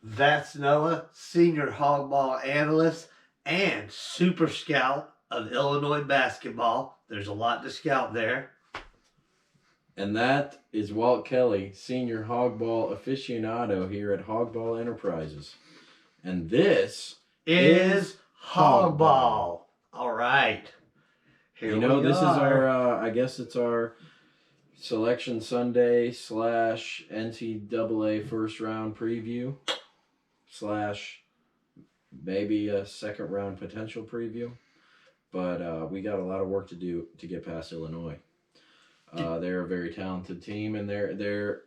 That's Noah, senior Hawgball analyst and super scout of Illinois basketball. There's a lot to scout there. And that is Walt Kelly, senior Hawgball aficionado here at Hawgball Enterprises. And this is Hawgball. All right. Here this is our, I guess it's our Selection Sunday / NCAA first round preview / maybe a second round potential preview. But we got a lot of work to do to get past Illinois. They're a very talented team, and they're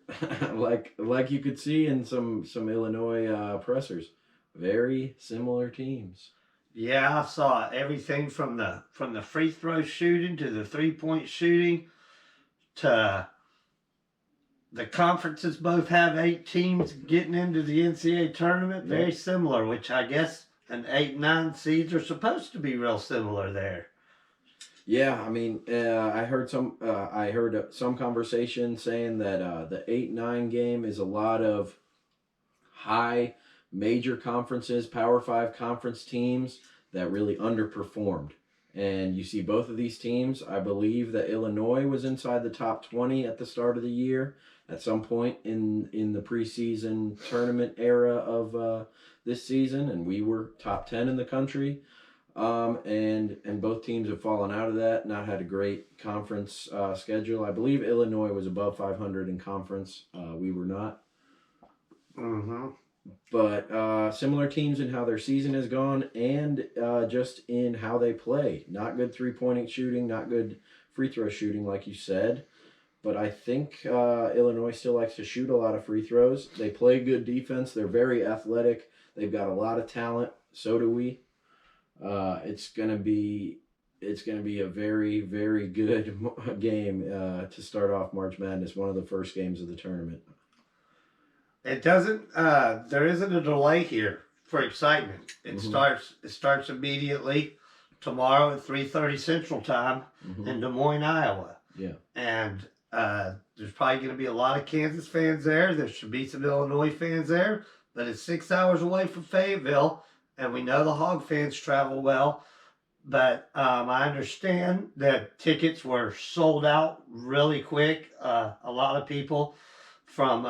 like you could see in some Illinois pressers, very similar teams. Yeah, I saw everything from the free throw shooting to the 3-point shooting to the conferences. Both have 8 teams getting into the NCAA tournament. Very similar, which I guess an 8 and 9 seeds are supposed to be real similar there. Yeah, I mean, I heard some conversation saying that the 8-9 game is a lot of high major conferences, Power 5 conference teams that really underperformed. And you see both of these teams. I believe that Illinois was inside the top 20 at the start of the year at some point in the preseason tournament era of this season, and we were top 10 in the country. And both teams have fallen out of that, not had a great conference schedule. I believe Illinois was above 500 in conference. We were not. Mm-hmm. But similar teams in how their season has gone and just in how they play. Not good three-point shooting, not good free throw shooting, like you said. But I think Illinois still likes to shoot a lot of free throws. They play good defense. They're very athletic. They've got a lot of talent. So do we. It's gonna be a very, very good game to start off March Madness. One of the first games of the tournament. It doesn't. There isn't a delay here for excitement. It starts immediately tomorrow at 3:30 Central Time in Des Moines, Iowa. Yeah. And there's probably going to be a lot of Kansas fans there. There should be some Illinois fans there, but it's 6 hours away from Fayetteville, and we know the Hog fans travel well. But I understand that tickets were sold out really quick. A lot of people from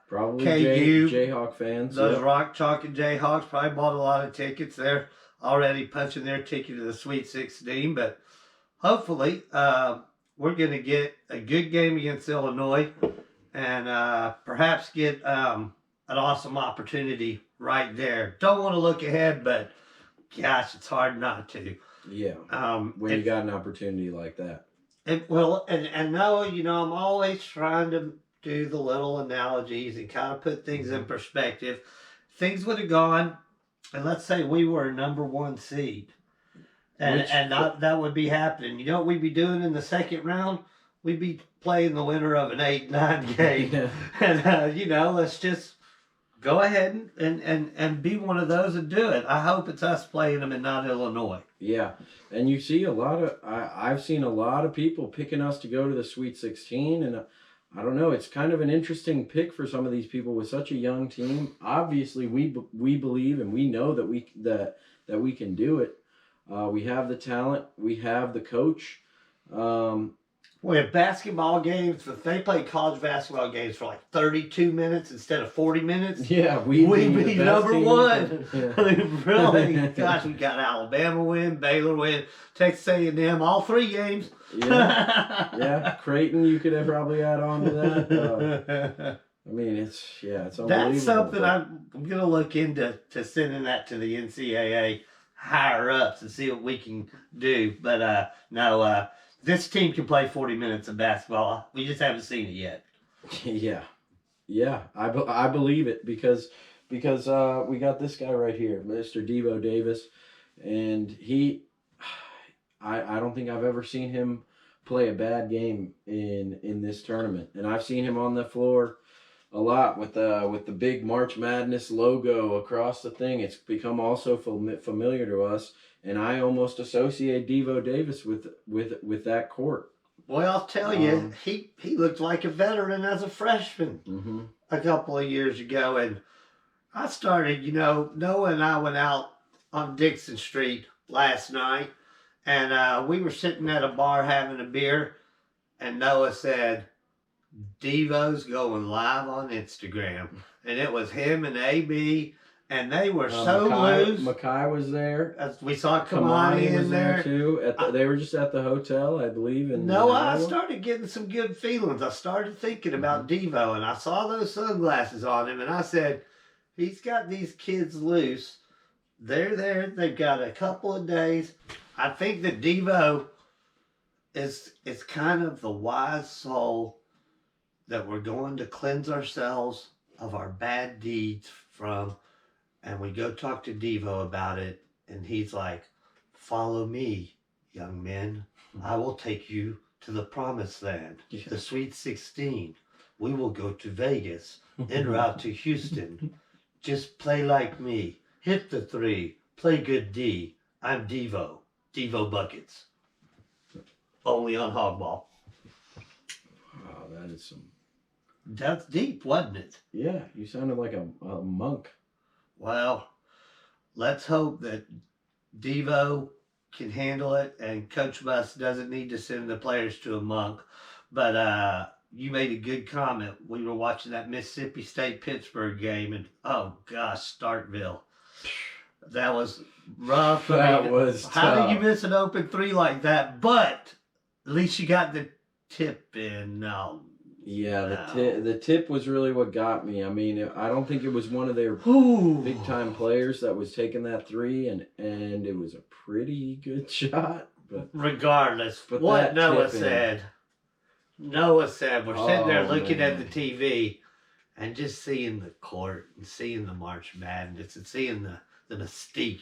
probably KU, Jayhawk fans. Those Rock Chalk and Jayhawks probably bought a lot of tickets. They're already punching their ticket to the Sweet 16. But hopefully we're going to get a good game against Illinois and perhaps get an awesome opportunity right there. Don't want to look ahead, but gosh, it's hard not to. Yeah. When you got an opportunity like that. And Noah, I'm always trying to do the little analogies and kind of put things in perspective. Things would have gone, and let's say we were a number 1 seed, and that would be happening. You know what we'd be doing in the second round? We'd be playing the winner of an 8-9 game. And, let's just go ahead and be one of those and do it. I hope it's us playing them and not Illinois. Yeah, and you see I've seen a lot of people picking us to go to the Sweet 16, and I don't know, it's kind of an interesting pick for some of these people with such a young team. Obviously, we believe and we know that we can do it. We have the talent, we have the coach. We have basketball games. If they play college basketball games for like 32 minutes instead of 40 minutes, yeah, we'd be number 1. Yeah. I mean, really, gosh, we got Alabama win, Baylor win, Texas A&M, all 3 games. Yeah, Creighton, you could have probably add on to that. I mean, it's unbelievable. That's something I'm going to look into sending that to the NCAA higher ups and see what we can do. But no. This team can play 40 minutes of basketball. We just haven't seen it yet. Yeah. I believe it because we got this guy right here, Mr. Devo Davis, and I don't think I've ever seen him play a bad game in this tournament, and I've seen him on the floor a lot with the big March Madness logo across the thing. It's become also familiar to us. And I almost associate Devo Davis with that court. Boy, I'll tell you, he looked like a veteran as a freshman a couple of years ago. And I started, Noah and I went out on Dixon Street last night, and we were sitting at a bar having a beer, and Noah said, Devo's going live on Instagram. And it was him and AB, and they were so loose. Makai was there. As we saw Kamani was in there too. They were just at the hotel, I believe. I started getting some good feelings. I started thinking about Devo, and I saw those sunglasses on him, and I said, he's got these kids loose. They're there. They've got a couple of days. I think that Devo is kind of the wise soul that we're going to cleanse ourselves of our bad deeds from, and we go talk to Devo about it, and he's like, follow me, young men. I will take you to the promised land, the Sweet 16. We will go to Vegas, en route to Houston. Just play like me. Hit the three. Play good D. I'm Devo. Devo Buckets. Only on Hawgball. Wow, that is some... That's deep, wasn't it? Yeah, you sounded like a monk. Well, let's hope that Devo can handle it and Coach Buss doesn't need to send the players to a monk. But you made a good comment. We were watching that Mississippi State-Pittsburgh game, and oh gosh, Starkville. That was rough. That was tough. How do you miss an open three like that? But at least you got the tip in. Yeah, the tip was really what got me. I mean, I don't think it was one of their big time players that was taking that three, and it was a pretty good shot. But regardless, what Noah said. Noah said, we're sitting there looking at the TV and just seeing the court and seeing the March Madness and seeing the mystique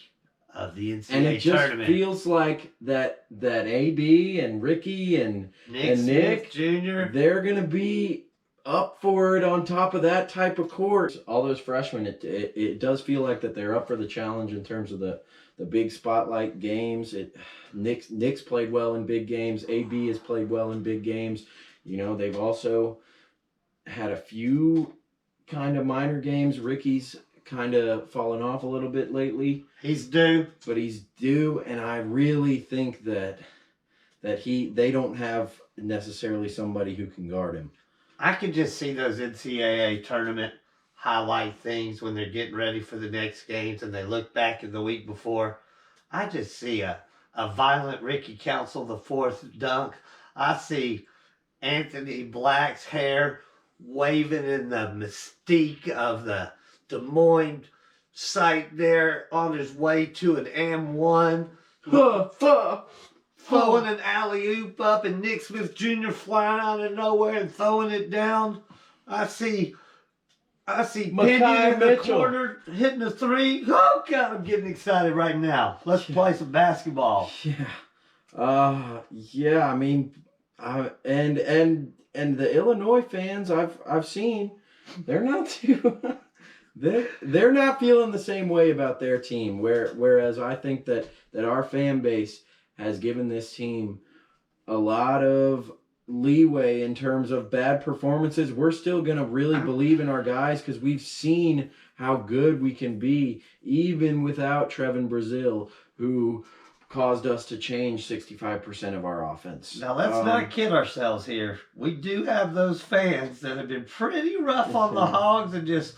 of the NCAA and it just tournament. Feels like that AB and Ricky and Nick Jr. They're gonna be up for it on top of that type of court. All those freshmen, it does feel like that they're up for the challenge in terms of the big spotlight games. Nick's played well in big games. AB has played well in big games. They've also had a few kind of minor games. Ricky's kind of fallen off a little bit lately. He's due. But he's due, and I really think that they don't have necessarily somebody who can guard him. I can just see those NCAA tournament highlight things when they're getting ready for the next games and they look back at the week before. I just see a violent Ricky Council, the fourth dunk. I see Anthony Black's hair waving in the mystique of the Des Moines site there on his way to an M1. Throwing an alley-oop up and Nick Smith Jr. flying out of nowhere and throwing it down. I see Penny in the corner hitting a three. Oh, God, I'm getting excited right now. Let's play some basketball. Yeah. Yeah, I mean, and the Illinois fans I've seen, they're not too... They're not feeling the same way about their team. Whereas I think that our fan base has given this team a lot of leeway in terms of bad performances. We're still going to really believe in our guys because we've seen how good we can be even without Trevin Brazil, who caused us to change 65% of our offense. Now, let's not kid ourselves here. We do have those fans that have been pretty rough on the Hogs and just...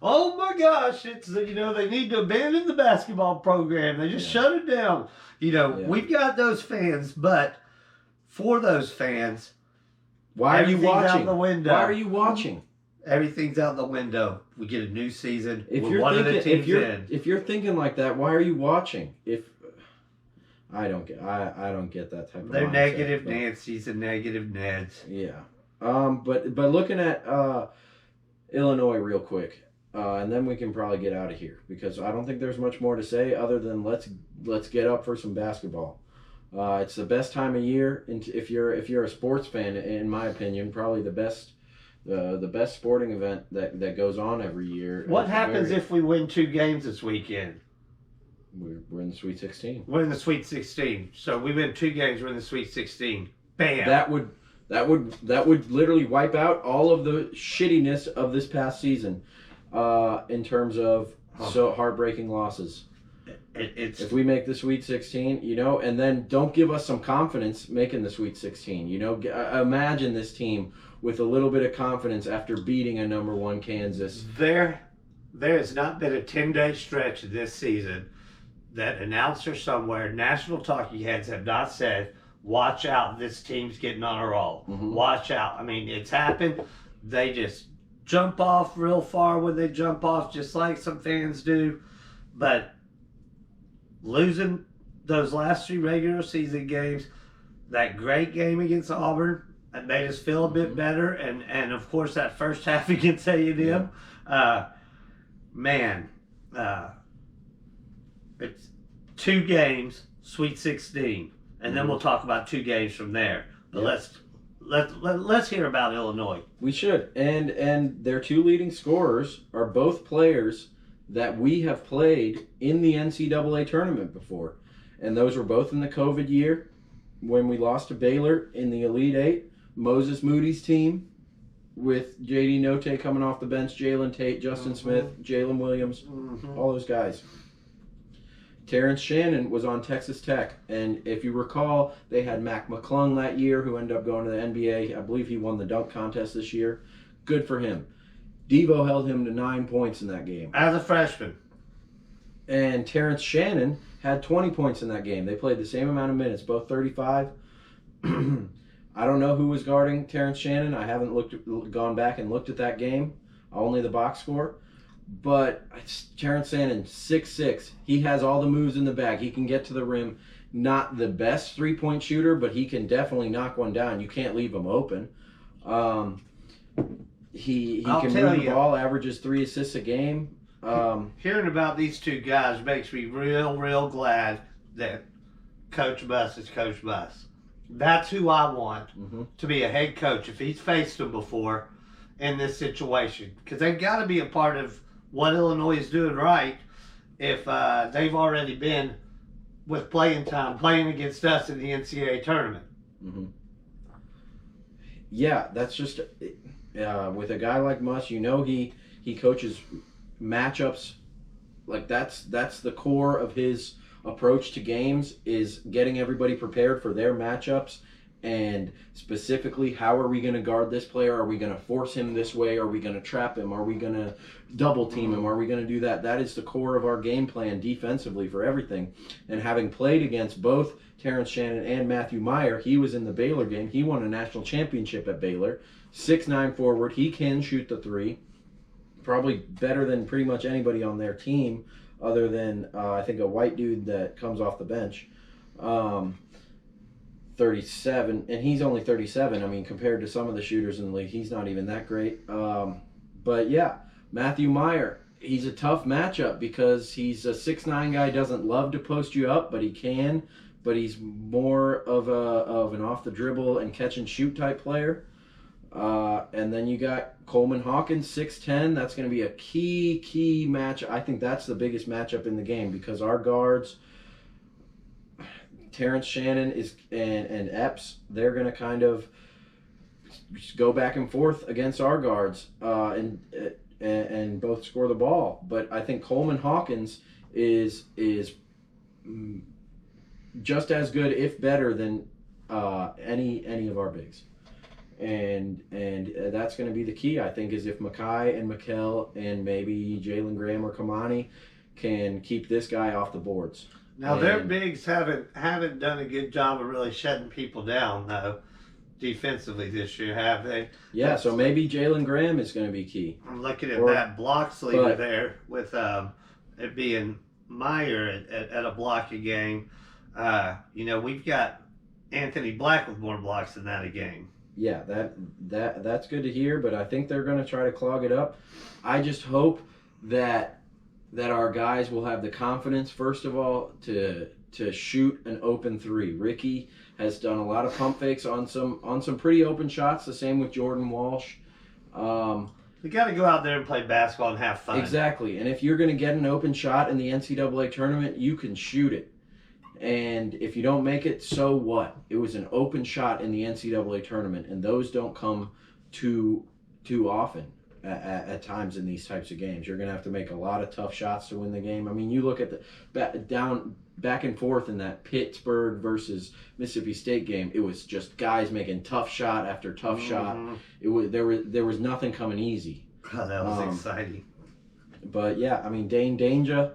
Oh my gosh, it's, they need to abandon the basketball program. They just shut it down. We've got those fans, but for those fans, why are you watching? Out the window. Why are you watching? Everything's out the window. We get a new season. If you're thinking like that, why are you watching? I don't get that type of They're mindset, negative Nancy's and negative Neds. Yeah. But looking at Illinois real quick. And then we can probably get out of here because I don't think there's much more to say other than let's get up for some basketball. It's the best time of year, and if you're a sports fan, in my opinion, probably the best sporting event that goes on every year. What happens if we win 2 games this weekend? We're in the Sweet 16. We're in the Sweet 16. So we win 2 games. We're in the Sweet 16. Bam. That would literally wipe out all of the shittiness of this past season. in terms of so heartbreaking losses. If we make the Sweet 16, and then don't give us some confidence making the Sweet 16. Imagine this team with a little bit of confidence after beating a number 1 Kansas. There has not been a 10-day stretch this season that announcer somewhere, national talking heads have not said, watch out, this team's getting on a roll. Mm-hmm. Watch out. I mean, it's happened. They just jump off real far when they jump off, just like some fans do. But losing those last 3 regular season games, that great game against Auburn, that made us feel a bit better, and of course that first half against A&M, it's 2 games, Sweet 16, and then we'll talk about 2 games from there. But let's hear about Illinois. We should, and their 2 leading scorers are both players that we have played in the NCAA tournament before. And those were both in the COVID year when we lost to Baylor in the Elite 8. Moses Moody's team with J.D. Notte coming off the bench, Jalen Tate, Justin Smith, Jalen Williams, all those guys. Terrence Shannon was on Texas Tech. And if you recall, they had Mac McClung that year who ended up going to the NBA. I believe he won the dunk contest this year. Good for him. Devo held him to 9 points in that game. As a freshman. And Terrence Shannon had 20 points in that game. They played the same amount of minutes, both 35. I don't know who was guarding Terrence Shannon. I haven't gone back and looked at that game, only the box score. But Terrence Shannon, 6'6". He has all the moves in the bag. He can get to the rim. Not the best three-point shooter, but he can definitely knock one down. You can't leave him open. He can move the ball, averages 3 assists a game. Hearing about these 2 guys makes me real glad that Coach Buss is Coach Buss. That's who I want to be a head coach if he's faced them before in this situation. Because they've got to be a part of what Illinois is doing right if they've already been with playing time, playing against us in the NCAA tournament. Yeah, that's just with a guy like Muss, he coaches matchups. Like that's the core of his approach to games, is getting everybody prepared for their matchups, and specifically, how are we going to guard this player? Are we going to force him this way? Are we going to trap him? Are we going to double team him? Are we going to do that? That is the core of our game plan defensively for everything. And having played against both Terrence Shannon and Matthew Meyer, he was in the Baylor game. He won a national championship at Baylor. 6'9" forward. He can shoot the 3. Probably better than pretty much anybody on their team, other than I think a white dude that comes off the bench. 37, and he's only 37. I mean, compared to some of the shooters in the league, he's not even that great. But yeah, Matthew Meyer, he's a tough matchup because he's a 6'9" guy, doesn't love to post you up, but he can. But he's more of an off the dribble and catch and shoot type player. And then you got Coleman Hawkins, 6'10". That's going to be a key match. I think that's the biggest matchup in the game because our guards, Terrence Shannon and Epps, they're going to kind of go back and forth against our guards and both score the ball. But I think Coleman Hawkins is just as good, if better, than any of our bigs. And that's going to be the key, I think, is if Mackay and Mikkel and maybe Jalen Graham or Kamani can keep this guy off the boards. Now, their bigs haven't done a good job of really shutting people down, though, defensively this year, have they? Yeah, so maybe Jalen Graham is going to be key. I'm looking at that block sleeper there with it being Meyer at a blocking game. We've got Anthony Black with more blocks than that a game. Yeah, that's good to hear, but I think they're going to try to clog it up. I just hope that our guys will have the confidence, first of all, to shoot an open 3. Ricky has done a lot of pump fakes on some pretty open shots. The same with Jordan Walsh. You got to go out there and play basketball and have fun. Exactly, and if you're going to get an open shot in the NCAA tournament, you can shoot it. And if you don't make it, so what? It was an open shot in the NCAA tournament, and those don't come too often. at times in these types of games. You're going to have to make a lot of tough shots to win the game. I mean, you look at the back and forth in that Pittsburgh versus Mississippi State game. It was just guys making tough shot after tough shot. There was nothing coming easy. God, that was exciting. But yeah, I mean, Dane Danger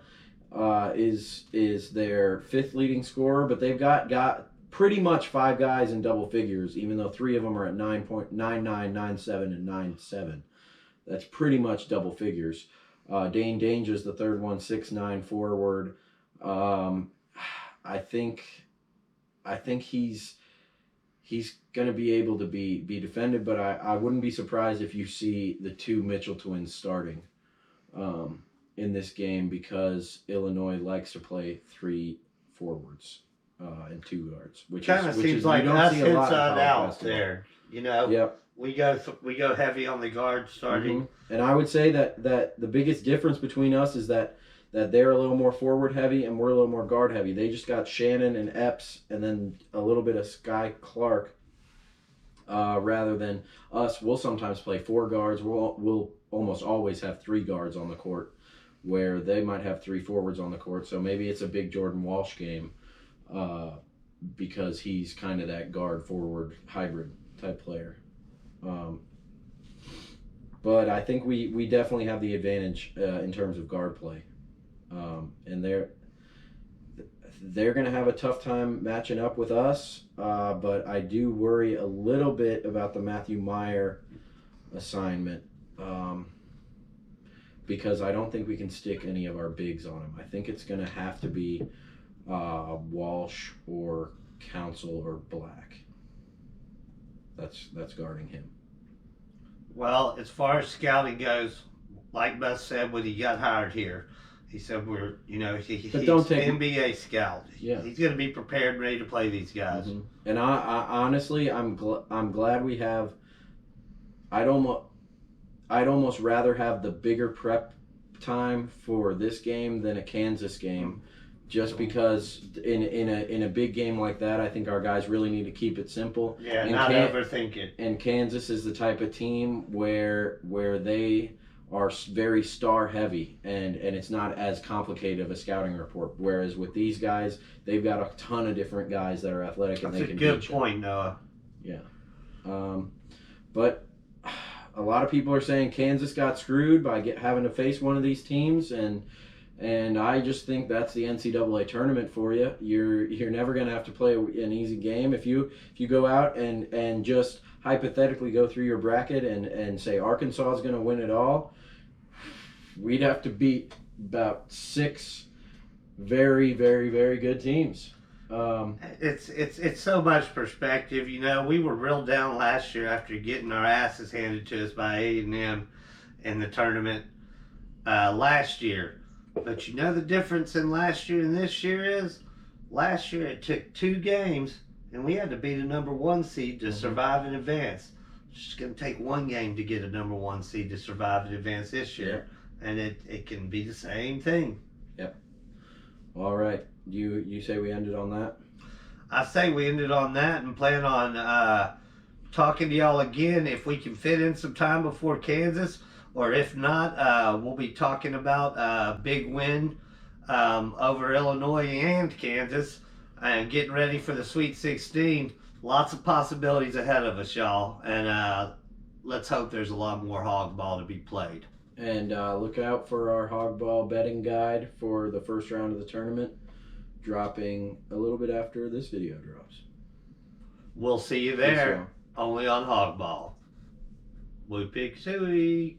is their 5th leading scorer, but they've got pretty much 5 guys in double figures, even though 3 of them are at 9.99, 9.7, and 9.7. That's pretty much double figures. Dane Danger is the 3rd one, 6'9" forward. I think he's going to be able to be defended, but I wouldn't be surprised if you see the 2 Mitchell twins starting in this game, because Illinois likes to play 3 forwards and 2 guards, which kind of seems like us inside out there. You know, yep. We go heavy on the guard starting. Mm-hmm. And I would say that the biggest difference between us is that they're a little more forward heavy and we're a little more guard heavy. They just got Shannon and Epps and then a little bit of Sky Clark, rather than us. We'll sometimes play 4 guards. We'll almost always have 3 guards on the court, where they might have 3 forwards on the court. So maybe it's a big Jordan Walsh game, because he's kind of that guard forward hybrid type player. But I think we definitely have the advantage in terms of guard play, and they're going to have a tough time matching up with us. But I do worry a little bit about the Matthew Meyer assignment, because I don't think we can stick any of our bigs on him. I think it's going to have to be Walsh or Council or Black. That's guarding him. Well, as far as scouting goes, like Beth said when he got hired here, he said he's an NBA scout. Yeah. He's going to be prepared and ready to play these guys. Mm-hmm. And I honestly, I'm glad we have. I'd almost rather have the bigger prep time for this game than a Kansas game, just because in a big game like that, I think our guys really need to keep it simple. Yeah, and not overthink it. And Kansas is the type of team where they are very star heavy, and it's not as complicated of a scouting report. Whereas with these guys, they've got a ton of different guys that are athletic and they can beat you. That's a good point, Noah. Yeah, but a lot of people are saying Kansas got screwed by having to face one of these teams, and I just think that's the NCAA tournament for you. You're never going to have to play an easy game. If you go out and just hypothetically go through your bracket and say Arkansas is going to win it all, we'd have to beat about 6 very, very, very good teams. It's so much perspective. You know, we were real down last year after getting our asses handed to us by A&M in the tournament last year. But you know the difference in last year and this year is? Last year it took 2 games and we had to beat a number 1 seed to survive and advance. It's just going to take 1 game to get a number 1 seed to survive and advance this year. Yeah. And it can be the same thing. Yep. All right. You say we ended on that? I say we ended on that and plan on talking to y'all again if we can fit in some time before Kansas. Or if not, we'll be talking about a big win over Illinois and Kansas and getting ready for the Sweet 16. Lots of possibilities ahead of us, y'all. And let's hope there's a lot more Hawgball to be played. And look out for our Hawgball betting guide for the first round of the tournament, dropping a little bit after this video drops. We'll see you there, only on Hawgball. Blue Pig Suey.